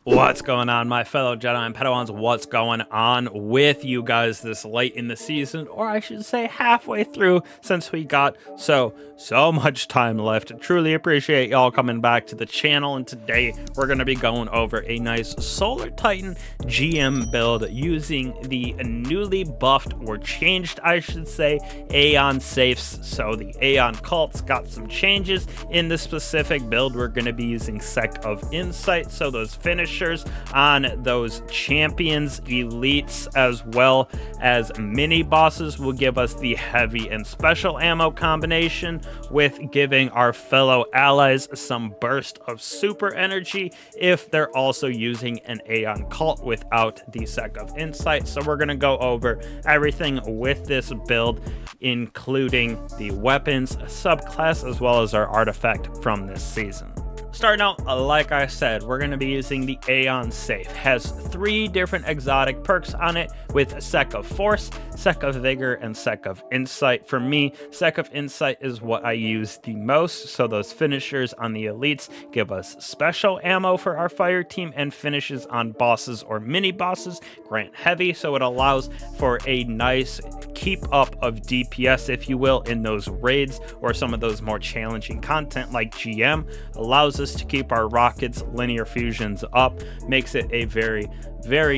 What's going on, my fellow Jedi and Padawans? What's going on with you guys this late in the season, or I should say halfway through, since we got so much time left. Truly appreciate y'all coming back to the channel, and today we're going to be going over a nice Solar Titan GM build using the newly buffed, or changed I should say, Aeon safes. So the Aeon Cult's got some changes in this specific build. We're going to be using Sect of Insight, so those finishers on those champions, elites, as well as mini bosses will give us the heavy and special ammo combination, with giving our fellow allies some burst of super energy if they're also using an Aeon Cult without the Sect of Insight. So we're going to go over everything with this build, including the weapons, subclass, as well as our artifact from this season. Starting out, like I said, we're going to be using the Aeon Safe. Has 3 different exotic perks on it, with Sect of Force, Sect of Vigor, and Sect of Insight. For me, Sect of Insight is what I use the most, so those finishers on the elites give us special ammo for our fire team, and finishes on bosses or mini bosses grant heavy, so it allows for a nice keep up of DPS, if you will, in those raids or some of those more challenging content like GM. Allows us to keep our rockets, linear fusions up, makes it a very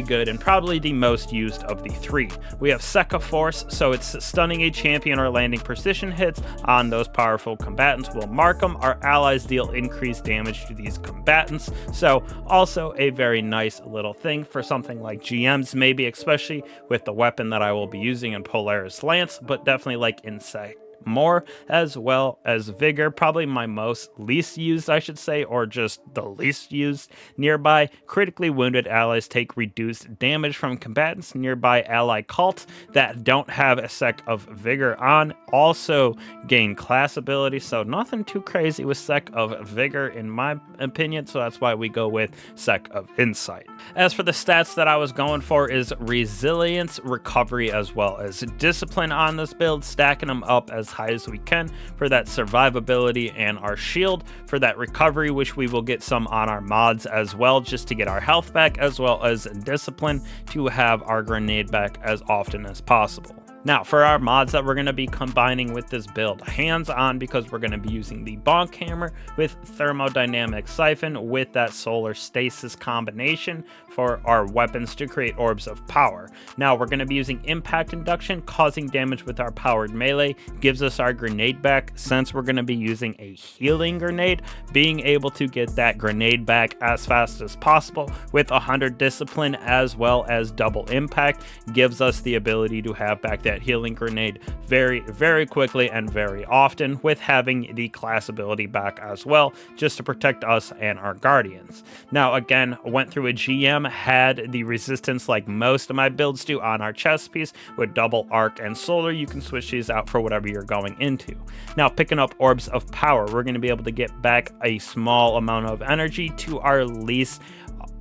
good and probably the most used of the 3. We have Sect of Force, so it's stunning a champion or landing precision hits on those powerful combatants. We'll mark them. Our allies deal increased damage to these combatants, so also a very nice little thing for something like GMs, maybe especially with the weapon that I will be using in Polaris Lance, but definitely like Insect more, as well as Vigor, probably my least used I should say, or just the least used nearby. Critically wounded allies take reduced damage from combatants nearby ally cult that don't have a Sect of Vigor on. Also gain class ability, so nothing too crazy with Sect of Vigor in my opinion, so that's why we go with Sect of Insight. As for the stats that I was going for is resilience, recovery, as well as discipline on this build, stacking them up as high as we can for that survivability, and our shield for that recovery, which we will get some on our mods as well, just to get our health back, as well as discipline to have our grenade back as often as possible. Now, for our mods that we're going to be combining with this build, hands-on, because we're going to be using the Bonk Hammer with Thermodynamic Siphon with that Solar Stasis combination for our weapons to create orbs of power. Now, we're going to be using Impact Induction, causing damage with our powered melee, gives us our grenade back. Since we're going to be using a healing grenade, being able to get that grenade back as fast as possible with 100 discipline as well as double impact gives us the ability to have back that healing grenade very quickly and very often, with having the class ability back as well, just to protect us and our guardians. Now, again, went through a GM, had the resistance like most of my builds do on our chest piece with double arc and solar. You can switch these out for whatever you're going into. Now, picking up orbs of power, we're going to be able to get back a small amount of energy to our least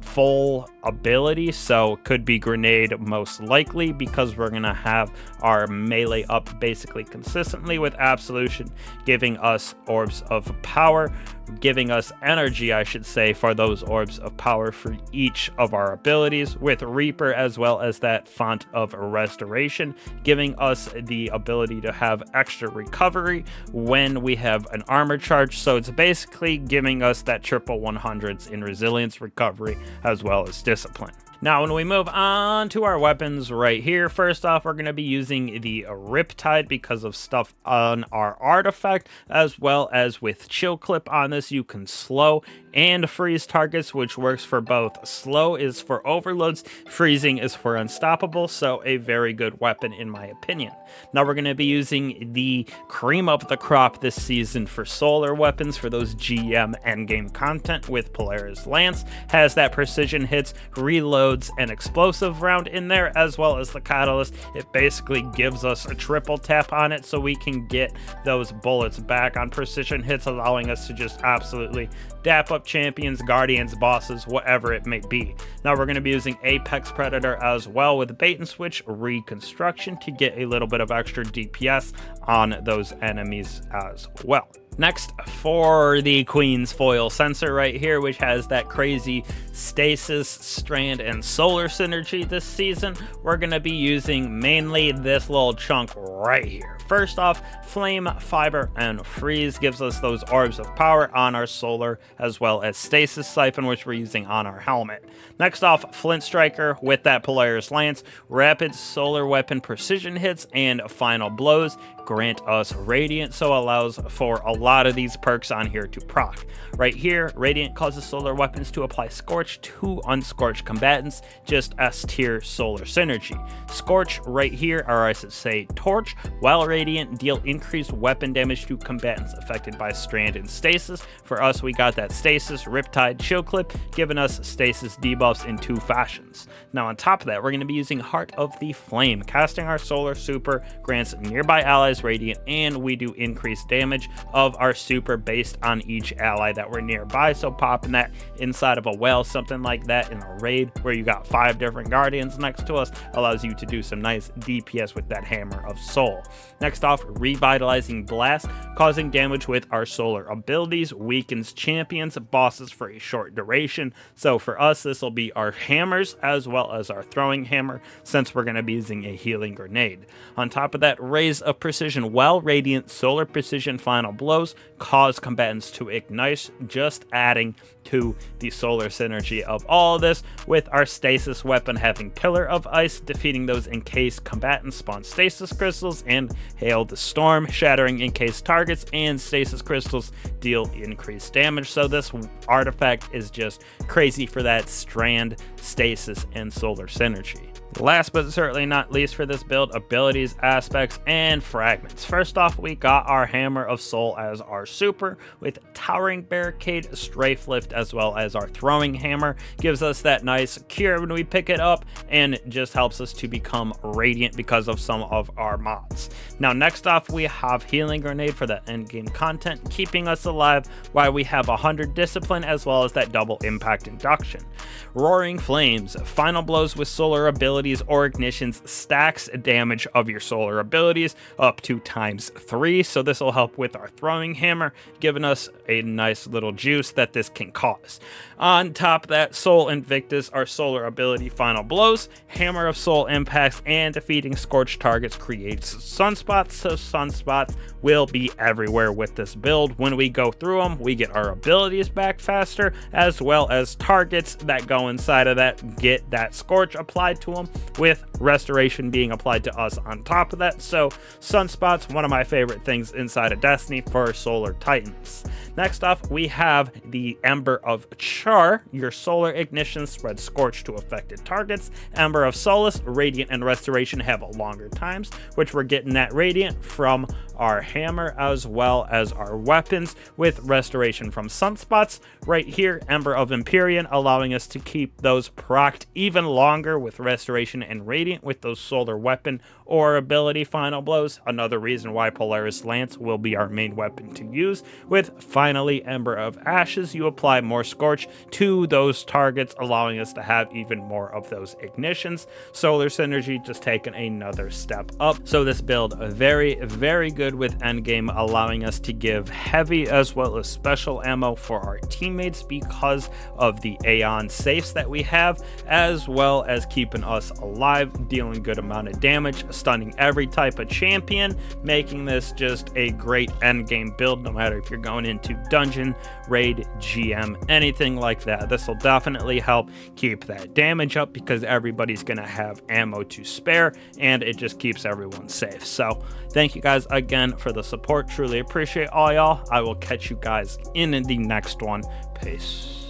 full ability, so could be grenade most likely, because we're gonna have our melee up basically consistently, with absolution giving us orbs of power, giving us energy I should say for those orbs of power for each of our abilities, with Reaper as well as that font of restoration giving us the ability to have extra recovery when we have an armor charge. So it's basically giving us that triple 100s in resilience, recovery, as well as discipline. Now, when we move on to our weapons right here, first off, we're going to be using the Riptide because of stuff on our artifact, as well as with Chill Clip on this, you can slow and freeze targets, which works for both. Slow is for overloads, freezing is for unstoppable, so a very good weapon in my opinion. Now, we're going to be using the cream of the crop this season for solar weapons for those GM endgame content with Polaris Lance. Has that precision hits, reload, loads an explosive round in there, as well as the catalyst. It basically gives us a triple tap on it so we can get those bullets back on precision hits, allowing us to just absolutely dap up champions, guardians, bosses, whatever it may be. Now we're going to be using Apex Predator as well with bait and switch reconstruction to get a little bit of extra DPS on those enemies as well. Next, for the Queen's Foil sensor right here, which has that crazy stasis, strand, and solar synergy this season, we're going to be using mainly this little chunk right here. First off, Flame, Fiber, and Freeze gives us those orbs of power on our solar, as well as Stasis Siphon, which we're using on our helmet. Next off, Flint Striker with that Polaris Lance, Rapid Solar Weapon precision hits, and Final Blows grant us Radiant, so allows for a lot of these perks on here to proc. Right here, Radiant causes solar weapons to apply Scorch to unscorched combatants, just S tier solar synergy. Scorch right here, or I should say Torch, while Radiant deal increased weapon damage to combatants affected by Strand and Stasis. For us, we got that Stasis, Riptide, Chill Clip, giving us Stasis debuffs in 2 fashions. Now on top of that, we're going to be using Heart of the Flame. Casting our solar super grants nearby allies Radiant, and we do increased damage of our super based on each ally that we're nearby. So popping that inside of a well, something like that in a raid where you got 5 different guardians next to us, allows you to do some nice DPS with that Hammer of Soul. Next off, Revitalizing Blast, causing damage with our solar abilities, weakens champions, bosses for a short duration. So for us, this will be our hammers as well as our throwing hammer, since we're going to be using a healing grenade. On top of that, Raise of Precision, while Radiant Solar Precision Final Blows cause combatants to ignite, just adding to the solar synergy of all of this, with our stasis weapon having Pillar of Ice, defeating those encased combatants spawn stasis crystals, and Hail the Storm, shattering encased targets, and stasis crystals deal increased damage. So this artifact is just crazy for that strand, stasis, and solar synergy. Last but certainly not least for this build, abilities, aspects, and fragments. First off, we got our Hammer of Soul as our super, with Towering Barricade, Strafe Lift, as well as our throwing hammer. Gives us that nice cure when we pick it up, and just helps us to become radiant because of some of our mods. Now next off, we have Healing Grenade for the endgame content, keeping us alive while we have 100 discipline, as well as that double impact induction. Roaring Flames, Final Blows with solar abilities or ignitions, stacks damage of your solar abilities up to ×3, so this will help with our throwing hammer, giving us a nice little juice that this can cause. On top of that, Soul Invictus, our solar ability Final Blows, Hammer of Soul impacts, and defeating scorched targets creates sunspots, so sunspots will be everywhere with this build. When we go through them, we get our abilities back faster, as well as targets that go inside of that get that scorch applied to them, with restoration being applied to us on top of that. So sunspots, one of my favorite things inside of Destiny for solar titans. Next off, we have the Ember of Char. Your solar ignition spreads scorch to affected targets. Ember of Solace, Radiant, and Restoration have longer times, which we're getting that Radiant from our hammer as well as our weapons, with restoration from sunspots. Right here, Ember of Empyrean, allowing us to keep those procced even longer with restoration and Radiant with those solar weapon or ability Final Blows. Another reason why Polaris Lance will be our main weapon to use. With finally Ember of Ashes, you apply more scorch to those targets, allowing us to have even more of those ignitions. Solar synergy just taking another step up. So this build very, very good with endgame, allowing us to give heavy as well as special ammo for our teammates because of the Aeon safes that we have, as well as keeping us alive, dealing good amount of damage, stunning every type of champion, making this just a great endgame build no matter if you're going into dungeon, raid, GM, anything like that. This will definitely help keep that damage up because everybody's going to have ammo to spare, and it just keeps everyone safe. So thank you guys again for the support. Truly appreciate all y'all. I will catch you guys in the next one. Peace.